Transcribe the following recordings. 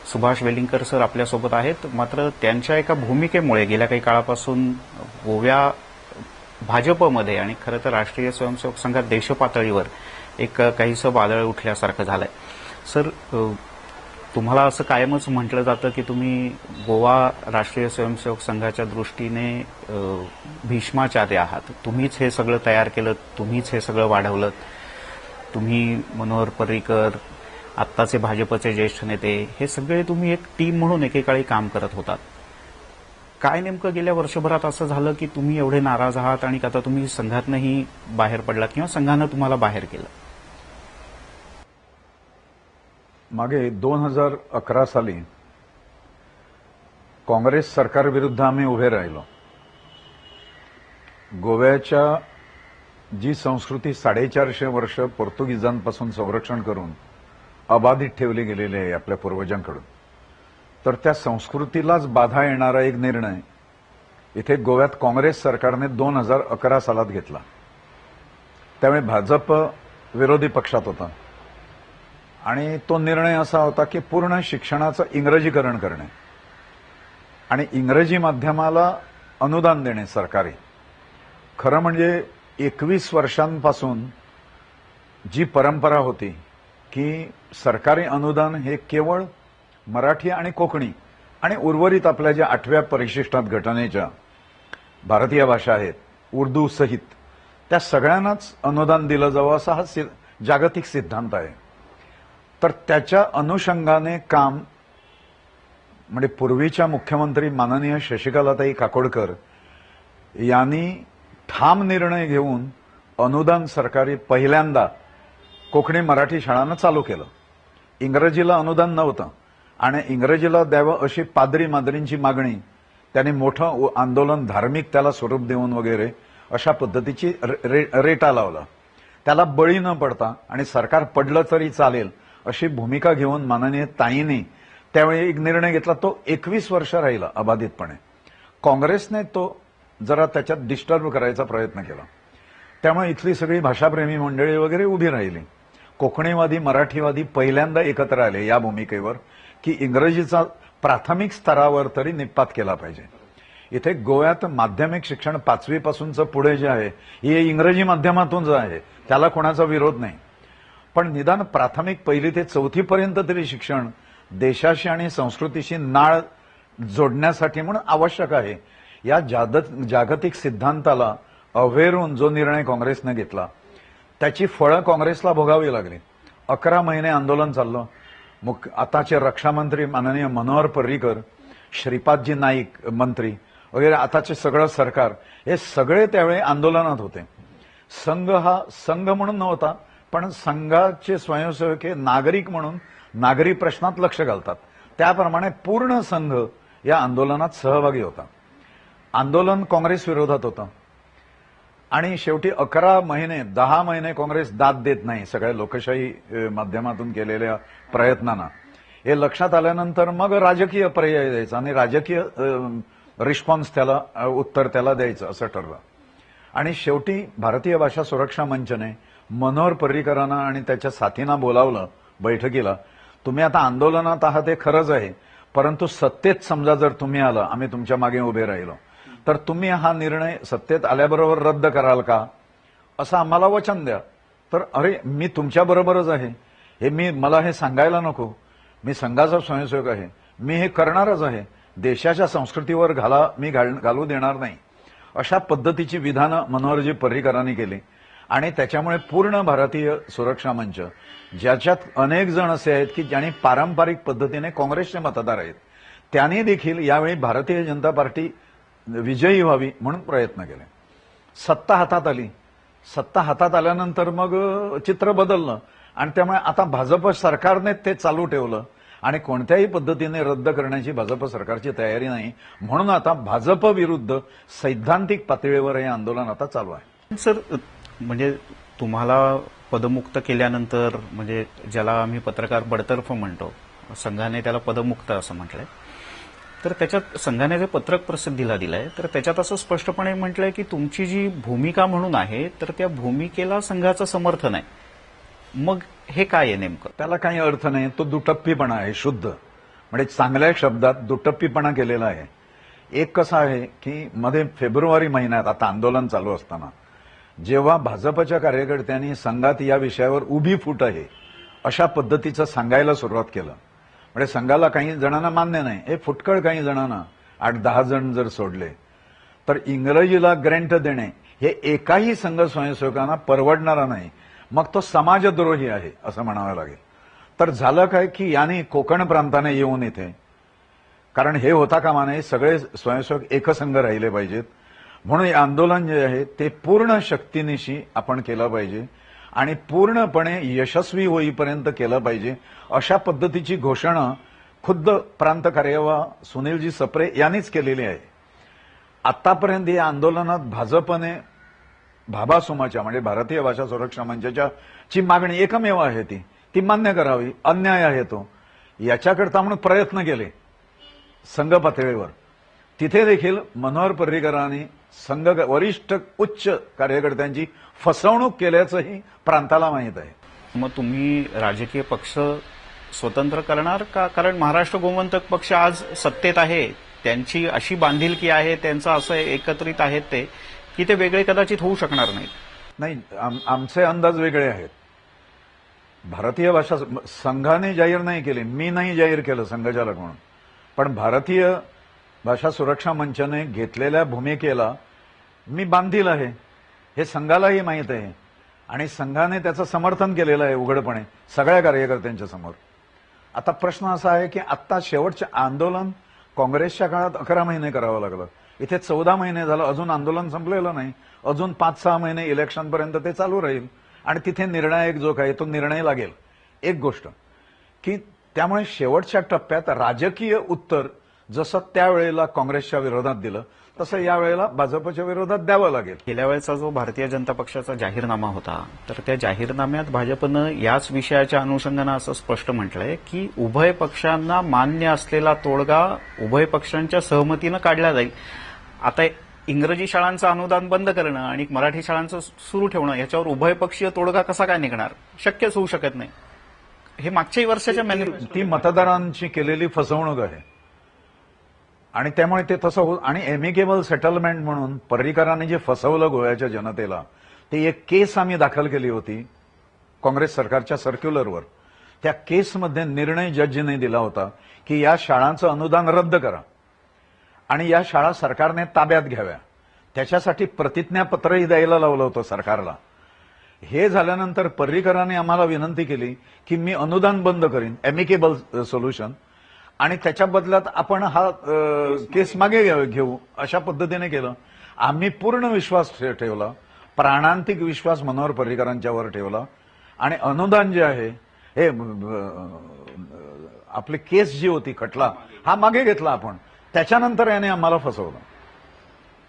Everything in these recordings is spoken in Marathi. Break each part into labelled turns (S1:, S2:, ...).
S1: सुभाष वेलिंगकर सर आपल्यासोबत आहेत. मात्र त्यांच्या एका भूमिकेमुळे गेल्या काही काळापासून गोवा भाजपमध्ये आणि खरं तर राष्ट्रीय स्वयंसेवक संघात देशपातळीवर एक काहीसं वादळ उठल्यासारखं झालंय. सर, तुम्हाला असं कायमच म्हटलं जातं की तुम्ही गोवा राष्ट्रीय स्वयंसेवक संघाच्या दृष्टीने भीष्माचार्य आहात. तुम्हीच हे सगळं तयार केलं, तुम्हीच हे सगळं वाढवलं. तुम्ही मनोहर पर्रीकर, आत्ताचे भाजपचे ज्येष्ठ नेते, हे सगळे तुम्ही एक टीम म्हणून एकेकाळी काम करत होतात. काय नेमकं गेल्या वर्षभरात असं झालं की तुम्ही एवढे नाराज आहात आणि आता तुम्ही संघातनंही बाहेर पडलात किंवा संघानं तुम्हाला बाहेर केलं?
S2: मागे 2011 साली काँग्रेस सरकारविरुद्ध आम्ही उभे राहिलो. गोव्याच्या जी संस्कृती 450 वर्ष पोर्तुगीजांपासून संरक्षण करून अबाधित ठेवली गेलेली आहे आपल्या पूर्वजांकडून, तर त्या संस्कृतीलाच बाधा येणारा एक निर्णय इथे गोव्यात काँग्रेस सरकारने 2011 सालात घेतला. त्यामुळे भाजप विरोधी पक्षात होता आणि तो निर्णय असा होता की पूर्ण शिक्षणाचं इंग्रजीकरण करणे आणि इंग्रजी माध्यमाला अनुदान देणे सरकारी. खरं म्हणजे 21 वर्षांपासून जी परंपरा होती की सरकारी अनुदान हे केवळ मराठी आणि कोकणी आणि उर्वरित आपल्या ज्या 8व्या परिशिष्टात घटनेच्या भारतीय भाषा आहेत उर्दू सहित त्या सगळ्यांनाच अनुदान दिलं जावं असा हा जागतिक सिद्धांत आहे. तर त्याच्या अनुषंगाने काम म्हणजे पूर्वीच्या मुख्यमंत्री माननीय शशिकलाताई काकोडकर यांनी ठाम निर्णय घेऊन अनुदान सरकारी पहिल्यांदा कोकणी मराठी शाळांना चालू केलं. इंग्रजीला अनुदान नव्हतं आणि इंग्रजीला द्यावं अशी पादरी मादरींची मागणी त्यांनी मोठं आंदोलन धार्मिक त्याला स्वरूप देऊन वगैरे अशा पद्धतीची रेटा लावला. त्याला बळी न पडता आणि सरकार पडलं तरी चालेल अशी भूमिका घेऊन माननीय ताईंनी त्यावेळी एक निर्णय घेतला. तो 21 वर्ष राहिला अबाधितपणे. काँग्रेसने तो जरा त्याच्यात डिस्टर्ब करायचा प्रयत्न केला. त्यामुळे इथली सगळी भाषाप्रेमी मंडळी वगैरे उभी राहिली. कोकणीवादी मराठीवादी पहिल्यांदा एकत्र आले या भूमिकेवर की इंग्रजीचा प्राथमिक स्तरावर तरी निपात केला पाहिजे. इथे गोव्यात माध्यमिक शिक्षण 5वी पासूनचं पुढे जे आहे हे इंग्रजी माध्यमातून आहे, त्याला कोणाचा विरोध नाही. पण निदान प्राथमिक 1ली ते 4थी पर्यंत तरी शिक्षण देशाशी आणि संस्कृतीशी नाळ जोडण्यासाठी म्हणून आवश्यक आहे. या जागतिक सिद्धांताला अव्हेरून जो निर्णय काँग्रेसने घेतला त्याची फळं काँग्रेसला भोगावी लागली. 11 महिने आंदोलन चाललं. आताचे रक्षामंत्री माननीय मनोहर पर्रीकर, श्रीपादजी नाईक मंत्री वगैरे आताचे सगळं सरकार हे सगळे त्यावेळी आंदोलनात होते. संघ हा संघ म्हणून नव्हता, पण संघाचे स्वयंसेवक हे नागरिक म्हणून नागरी प्रश्नात लक्ष घालतात. त्याप्रमाणे पूर्ण संघ या आंदोलनात सहभागी होता. आंदोलन काँग्रेस विरोधात होतं आणि शेवटी 11 महिने 10 महिने काँग्रेस दाद देत नाही सगळ्या लोकशाही माध्यमातून केलेल्या प्रयत्नांना. हे लक्षात आल्यानंतर मग राजकीय पर्याय द्यायचा आणि राजकीय रिस्पॉन्स त्याला उत्तर त्याला द्यायचं असं ठरलं. आणि शेवटी भारतीय भाषा सुरक्षा मंचने मनोहर पर्रीकरांना आणि त्याच्या साथींना बोलावलं बैठकीला. तुम्ही आता आंदोलनात आहात हे खरंच आहे, परंतु सत्तेत समजा जर तुम्ही आला, आम्ही तुमच्या मागे उभे राहिलो, तर तुम्ही हा निर्णय सत्तेत आल्याबरोबर रद्द कराल का असं आम्हाला वचन द्या. तर अरे मी तुमच्याबरोबरच आहे, हे मला हे सांगायला नको, मी संघाचा स्वयंसेवक आहे, मी हे करणारच आहे, देशाच्या संस्कृतीवर घालू देणार नाही. अशा पद्धतीची विधानं मनोहरजी पर्रीकरांनी केली आणि त्याच्यामुळे पूर्ण भारतीय सुरक्षा मंच, ज्याच्यात अनेक जण असे आहेत की ज्यांनी पारंपरिक पद्धतीने काँग्रेसचे मतदार आहेत, त्यांनी देखील यावेळी भारतीय जनता पार्टी विजयी व्हावी म्हणून प्रयत्न केले. सत्ता हातात आली. सत्ता हातात आल्यानंतर मग चित्र बदललं आणि त्यामुळे आता भाजप सरकारने ते चालू ठेवलं आणि कोणत्याही पद्धतीने रद्द करण्याची भाजप सरकारची तयारी नाही. म्हणून आता भाजप विरुद्ध सैद्धांतिक पातळीवर हे आंदोलन आता चालू आहे.
S1: सर, म्हणजे तुम्हाला पदमुक्त केल्यानंतर, म्हणजे ज्याला आम्ही पत्रकार बडतर्फ म्हणतो, संघाने त्याला पदमुक्त असं म्हटलंय, तर त्याच्यात संघाने जे पत्रक प्रसिद्धीला दिलंय तर त्याच्यात असं स्पष्टपणे म्हटलंय की तुमची जी भूमिका म्हणून आहे तर त्या भूमिकेला संघाचं समर्थन आहे. मग हे काय आहे नेमकं?
S2: त्याला काही अर्थ नाही. तो दुटप्पीपणा आहे शुद्ध. म्हणजे चांगल्या शब्दात दुटप्पीपणा केलेला आहे. एक कसं आहे की मध्ये फेब्रुवारी महिन्यात आता आंदोलन चालू असताना जेव्हा भाजपच्या कार्यकर्त्यांनी संघात या विषयावर उभी फूट आहे अशा पद्धतीचं सांगायला सुरुवात केलं, म्हणजे संघाला काही जणांना मान्य नाही, हे फुटकळ काही जणांना 8-10 जण जर सोडले तर इंग्रजीला ग्रँट देणे हे एकाही संघ स्वयंसेवकांना परवडणारा नाही, मग तो समाजद्रोही आहे असं म्हणावं लागेल. तर झालं काय की याने कोकण प्रांताने येऊन इथे, कारण हे होता कामा नये, सगळे स्वयंसेवक एकसंघ राहिले पाहिजेत, म्हणून हे आंदोलन जे आहे ते पूर्ण शक्तीनिशी आपण केलं पाहिजे आणि पूर्णपणे यशस्वी होईपर्यंत केलं पाहिजे अशा पद्धतीची घोषणा खुद्द प्रांत कार्यवाह सुनीलजी सप्रे यांनीच केलेली आहे. आतापर्यंत या आंदोलनात भाजपने भाभासुमाच्या म्हणजे भारतीय भाषा सुरक्षा मंचाच्या ची मागणी एकमेव आहे ती मान्य करावी, अन्याय आहे तो, याच्याकरता म्हणून प्रयत्न केले संघ पातळीवर. तिथे देखील मनोहर पर्रीकरांनी संघ वरिष्ठ उच्च कार्यकर्त्यांची फसवणूक केल्याचंही प्रांताला माहीत आहे.
S1: मग तुम्ही राजकीय पक्ष स्वतंत्र करणार का? कारण महाराष्ट्र गोमंतक पक्ष आज सत्तेत आहे, त्यांची अशी बांधिलकी आहे, त्यांचं असं एकत्रित आहेत ते की ते वेगळे कदाचित होऊ शकणार नाहीत.
S2: नाही, आमचे अंदाज वेगळे आहेत. भारतीय भाषा संघाने जाहीर नाही केले, मी नाही जाहीर केलं संघचालक म्हणून, पण भारतीय भाषा सुरक्षा मंचाने घेतलेल्या भूमिकेला मी बांधील आहे हे संघालाही माहीत आहे आणि संघाने त्याचं समर्थन केलेलं आहे उघडपणे सगळ्या कार्यकर्त्यांच्या समोर. आता प्रश्न असा आहे की आत्ता शेवटचे आंदोलन काँग्रेसच्या काळात 11 महिने करावं लागलं, इथे 14 महिने झालं, अजून आंदोलन संपलेलं नाही, अजून 5-6 महिने इलेक्शनपर्यंत ते चालू राहील आणि तिथे निर्णायक जो काही तो निर्णय लागेल. एक गोष्ट की त्यामुळे शेवटच्या टप्प्यात राजकीय उत्तर जसं त्यावेळेला काँग्रेसच्या विरोधात दिलं तसं यावेळेला भाजपच्या विरोधात द्यावं लागेल.
S1: गेल्या वेळेचा जो भारतीय जनता पक्षाचा जाहीरनामा होता तर त्या जाहीरनाम्यात भाजपनं याच विषयाच्या अनुषंगानं असं स्पष्ट म्हटलंय की उभय पक्षांना मान्य असलेला तोडगा उभय पक्षांच्या सहमतीनं काढला जाईल. आता इंग्रजी शाळांचं अनुदान बंद करणं आणि मराठी शाळांचं सुरू ठेवणं याच्यावर उभयपक्षीय तोडगा कसा काय निघणार? शक्यच होऊ शकत नाही. हे मागच्याही वर्षाच्या
S2: ती मतदारांची केलेली फसवणूक आहे आणि त्यामुळे ते तसं होत. आणि एमिकेबल सेटलमेंट म्हणून पर्रीकरांनी जे फसवलं गोव्याच्या जनतेला, ते एक केस आम्ही दाखल केली होती काँग्रेस सरकारच्या सर्क्युलरवर. त्या केसमध्ये निर्णय जजने दिला होता की या शाळांचं अनुदान रद्द करा आणि या शाळा सरकारने ताब्यात घ्याव्या. त्याच्यासाठी प्रतिज्ञापत्रही द्यायला लावलं होतं सरकारला. हे झाल्यानंतर पर्रीकरांनी आम्हाला विनंती केली की मी अनुदान बंद करीन, एमिकेबल सोल्युशन, आणि त्याच्या बदल्यात आपण हा केस मागे घेऊ अशा पद्धतीने केलं. आम्ही पूर्ण विश्वास ठेवला, प्राणांतिक विश्वास मनोहर पर्रीकरांच्यावर ठेवला आणि अनुदान जे आहे हे आपली केस जी होती खटला हा मागे घेतला आपण. त्याच्यानंतर याने आम्हाला फसवलं,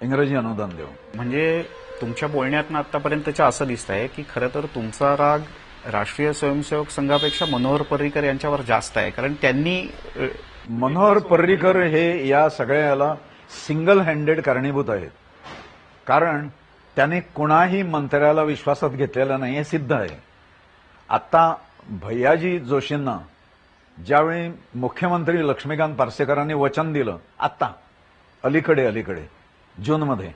S2: इंग्रजी अनुदान देऊ.
S1: म्हणजे तुमच्या बोलण्यातनं आतापर्यंतच्या असं दिसतंय की खरं तर तुमचा राग राष्ट्रीय स्वयंसेवक संघापेक्षा मनोहर पर्रीकर यांच्यावर जास्त आहे, कारण त्यांनी
S2: मनोहर पर्रीकर हे या सगळ्याला सिंगल हँडेड कारणीभूत आहेत. कारण त्याने कुणाही मंत्र्याला विश्वासात घेतलेला नाही हे सिद्ध आहे. आता भैयाजी जोशींना ज्यावेळी मुख्यमंत्री लक्ष्मीकांत पार्सेकरांनी वचन दिलं आत्ता अलीकडे जूनमध्ये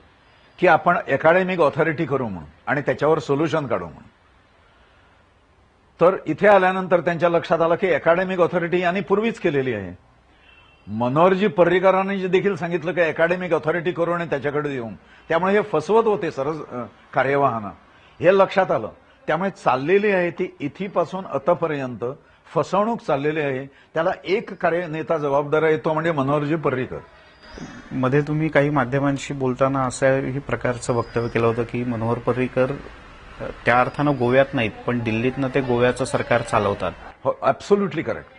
S2: की आपण अकॅडमिक ऑथॉरिटी करू म्हणून आणि त्याच्यावर सोल्युशन काढू म्हणून, तर इथे आल्यानंतर त्यांच्या लक्षात आलं की अकॅडमिक ऑथॉरिटी यांनी पूर्वीच केलेली आहे. मनोहरजी पर्रीकरांनी जे देखील सांगितलं की अकॅडमिक ऑथॉरिटी करू आणि त्याच्याकडे येऊन, त्यामुळे हे फसवत होते सरस कार्यवाहांना, हे लक्षात आलं. त्यामुळे चाललेली आहे ती इथीपासून अतपर्यंत फसवणूक चाललेली आहे. त्याला एक कार्यनेता जबाबदार आहे, तो म्हणजे मनोहरजी पर्रीकर.
S1: मध्ये तुम्ही काही माध्यमांशी बोलताना अशाही प्रकारचं वक्तव्य केलं होतं की मनोहर पर्रीकर त्या अर्थानं गोव्यात नाहीत पण दिल्लीतनं ते गोव्याचं सरकार चालवतात.
S2: हो, ॲब्सोल्युटली करेक्ट.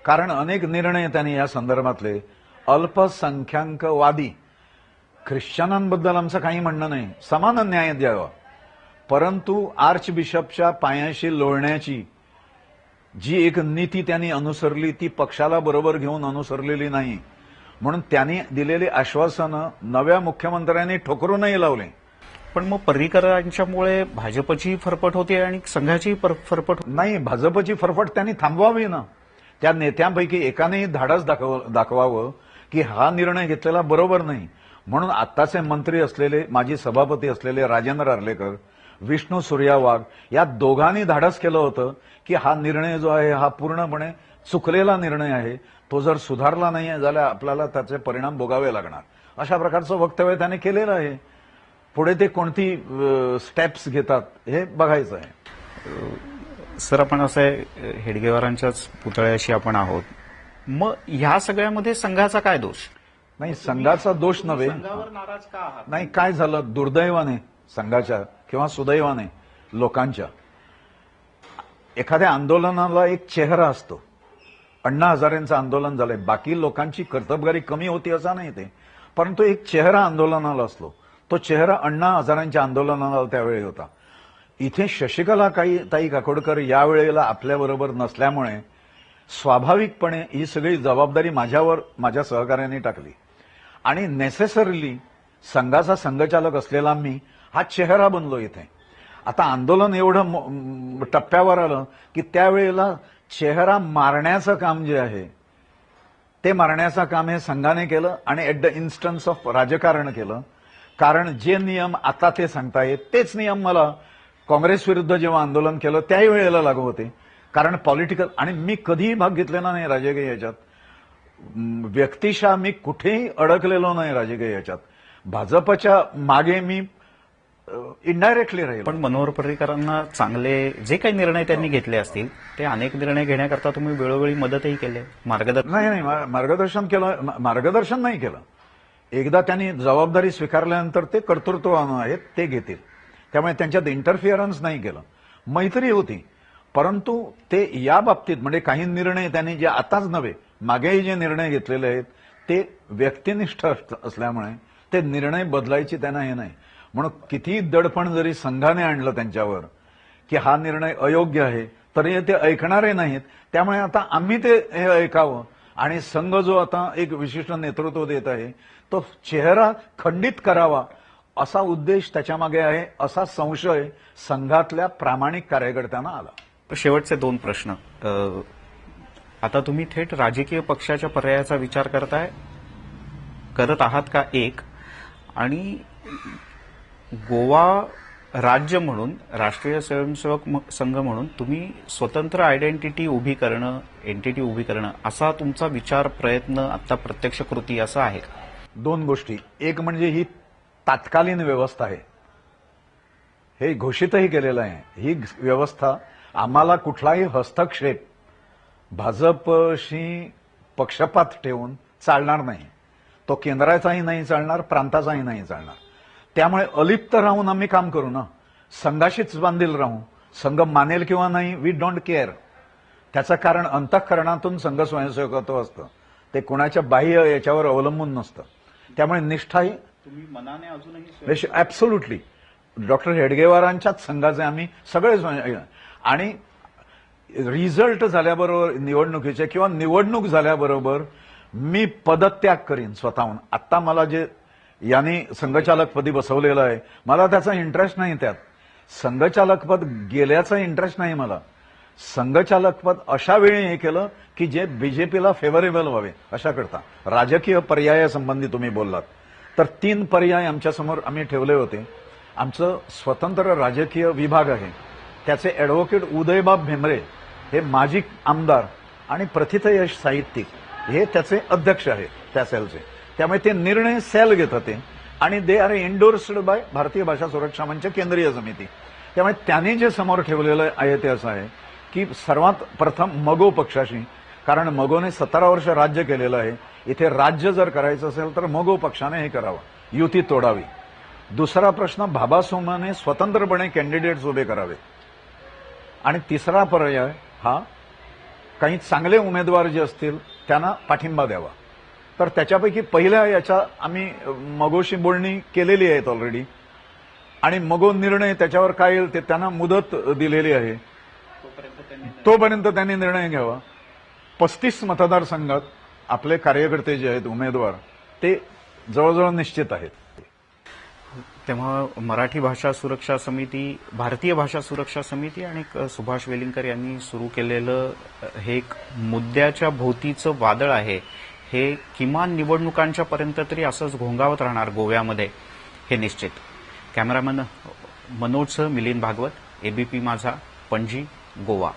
S2: कारण अनेक निर्णय त्यांनी या संदर्भातले अल्पसंख्याकवादी, ख्रिश्चनांबद्दल आमचं काही म्हणणं नाही, समान न्याय द्यावा, परंतु आर्च बिशपच्या पायाशी लोळण्याची जी एक नीती त्यांनी अनुसरली ती पक्षाला बरोबर घेऊन अनुसरलेली नाही. म्हणून त्यांनी दिलेली आश्वासनं नव्या मुख्यमंत्र्यांनी ठोकरूनही लावले.
S1: पण मग पर्रीकरांच्यामुळे भाजपची फरफट होते आणि संघाची फरफट
S2: नाही. भाजपची फरफट त्यांनी थांबवावी ना. त्या नेत्यांपैकी एकानेही धाडस दाखवावं की हा निर्णय घेतलेला बरोबर नाही. म्हणून आत्ताचे मंत्री असलेले, माजी सभापती असलेले राजेंद्र अर्लेकर, विष्णू सूर्या वाघ या दोघांनी धाडस केलं होतं की हा निर्णय जो आहे हा पूर्णपणे चुकलेला निर्णय आहे, तो जर सुधारला नाही झाला आपल्याला त्याचे परिणाम भोगावे लागणार, अशा प्रकारचं वक्तव्य त्याने केलेलं आहे. पुढे ते कोणती स्टेप्स घेतात हे बघायचं आहे.
S1: सर, आपण असं आहे, हेडगेवारांच्याच पुतळ्याशी आपण आहोत. मग ह्या सगळ्यामध्ये संघाचा काय दोष?
S2: नाही, संघाचा दोष नव्हे.
S1: संघावर नाराज का आहात?
S2: नाही, काय झालं, दुर्दैवाने संघाच्या किंवा सुदैवाने लोकांच्या एखाद्या आंदोलनाला एक चेहरा असतो. अण्णा हजारेंचं आंदोलन झालंय, बाकी लोकांची कर्तबगारी कमी होती असं नाही ते, परंतु एक चेहरा आंदोलनाला असतो. तो चेहरा अण्णा हजारांच्या आंदोलनाला त्यावेळी होता. इथे शशिकला ताई काकोडकर यावेळेला आपल्याबरोबर नसल्यामुळे स्वाभाविकपणे ही सगळी जबाबदारी माझ्यावर माझ्या सहकार्याने टाकली आणि नेसेसरीली संघाचा संघचालक असलेला मी हा चेहरा बनलो इथे. आता आंदोलन एवढं टप्प्यावर आलं की त्यावेळेला चेहरा मारण्याचं काम जे आहे ते मारण्याचं काम हे संघाने केलं आणि ऍट द इन्स्टन्स ऑफ राजकारण केलं. कारण जे नियम आता ते सांगतायत तेच नियम मला काँग्रेस विरुद्ध जेव्हा आंदोलन केलं त्याही वेळेला लागू होते. कारण पॉलिटिकल, आणि मी कधीही भाग घेतलेला नाही राजकीय याच्यात, व्यक्तिशः मी कुठेही अडकलेलो नाही राजकीय याच्यात. भाजपच्या मागे मी इनडायरेक्टली राहील.
S1: पण मनोहर पर्रीकरांना चांगले जे काही निर्णय त्यांनी घेतले असतील ते अनेक निर्णय घेण्याकरता तुम्ही वेळोवेळी मदतही केली, मार्गदर्शन
S2: नाही, मार्गदर्शन केलं, मार्गदर्शन नाही केलं. एकदा त्यांनी जबाबदारी स्वीकारल्यानंतर ते कर्तृत्ववान आहेत, ते घेतील. त्यामुळे त्यांच्यात इंटरफिअरन्स नाही केलं. मैत्री होती, परंतु ते या बाबतीत म्हणजे काही निर्णय त्यांनी जे आताच नव्हे मागेही जे निर्णय घेतलेले आहेत ते व्यक्तिनिष्ठ असल्यामुळे ते निर्णय बदलायची त्यांना हे नाही. म्हणून किती दडपण जरी संघाने आणलं त्यांच्यावर की हा निर्णय अयोग्य आहे, तरी ते ऐकणारे नाहीत. त्यामुळे आता आम्ही ते हे ऐकावं आणि संघ जो आता एक विशिष्ट नेतृत्व देत आहे तो चेहरा खंडित करावा असा उद्देश त्याच्यामागे आहे, असा संशय संघातल्या प्रामाणिक कार्यकर्त्यांना आला.
S1: शेवटचे दोन प्रश्न. आता तुम्ही थेट राजकीय पक्षाच्या पर्यायाचा विचार करत आहात का, एक, आणि गोवा राज्य म्हणून, राष्ट्रीय स्वयंसेवक संघ म्हणून तुम्ही स्वतंत्र आयडेंटिटी उभी करणं, एंटिटी उभी करणं, असा तुमचा विचार, प्रयत्न, आता प्रत्यक्ष कृती असं आहे का?
S2: दोन गोष्टी. एक म्हणजे ही तात्कालीन व्यवस्था आहे, हे घोषितही केलेलं आहे. ही व्यवस्था आम्हाला कुठलाही हस्तक्षेप भाजपशी पक्षपात ठेवून चालणार नाही. तो केंद्राचाही नाही चालणार, प्रांताचाही नाही चालणार. त्यामुळे अलिप्त राहून आम्ही काम करू ना, संघाशीच बांधील राहू. संघ मानेल किंवा नाही, वी डोंट केअर. त्याचं कारण अंतःकरणातून संघ स्वयंसेवकत्व असतं, ते कोणाच्या बाह्य याच्यावर अवलंबून नसतं. त्यामुळे निष्ठाही
S1: तुम्ही मनाने अजूनही
S2: ऍब्सोल्युटली डॉक्टर हेडगेवारांच्याच संघाचे आम्ही सगळे, आणि रिझल्ट झाल्याबरोबर निवडणुकीचे किंवा निवडणूक झाल्याबरोबर मी पदत्याग करीन स्वतःहून. आत्ता मला जे यांनी संघचालकपदी बसवलेलं आहे मला त्याचा इंटरेस्ट नाही. त्यात संघचालकपद गेल्याचा इंटरेस्ट नाही मला. संघचालकपद अशा वेळी हे केलं की जे बीजेपीला फेव्हरेबल व्हावे अशा करता. राजकीय पर्यायासंबंधी तुम्ही बोललात तर 3 पर्याय आमच्यासमोर आम्ही ठेवले होते. आमचं स्वतंत्र राजकीय विभाग आहे, त्याचे ॲडव्होकेट उदयबाब भेंबरे हे माजी आमदार आणि प्रथितयश साहित्यिक हे त्याचे अध्यक्ष आहेत त्या सेलचे. त्यामुळे ते निर्णय सेल घेत होते आणि दे आर एन्डोर्स्ड बाय भारतीय भाषा सुरक्षा मंच केंद्रीय समिती. त्यामुळे त्यांनी जे समोर ठेवलेलं आहे ते असं आहे की सर्वात प्रथम मगो पक्षाशी, कारण मगोने 17 वर्ष राज्य केलेलं आहे, इथे राज्य जर करायचं असेल तर मगो पक्षाने हे करावं, युती तोडावी. दुसरा प्रश्न, भाभा सोमाने स्वतंत्रपणे कॅन्डिडेट्स उभे करावे. आणि तिसरा पर्याय हा काही चांगले उमेदवार जे असतील त्यांना पाठिंबा द्यावा. तर त्याच्यापैकी पहिल्या याच्या आम्ही मगोशी बोलणी केलेली आहेत ऑलरेडी, आणि मगो निर्णय त्याच्यावर काय येईल ते त्यांना मुदत दिलेली आहे, तोपर्यंत त्यांनी निर्णय घ्यावा. 35 मतदारसंघात आपले कार्यकर्ते जे आहेत उमेदवार ते जवळजवळ निश्चित आहेत.
S1: तेव्हा मराठी भाषा सुरक्षा समिती, भारतीय भाषा सुरक्षा समिती आणि सुभाष वेलिंगकर यांनी सुरू केलेलं हे एक मुद्द्याच्या भोवतीचं वादळ आहे. हे किमान निवडणुकांच्या पर्यंत तरी असंच घोंगावत राहणार गोव्यामध्ये, हे निश्चित. कॅमेरामन मनोजसह मिलिंद भागवत, एबीपी माझा, पणजी, गोवा.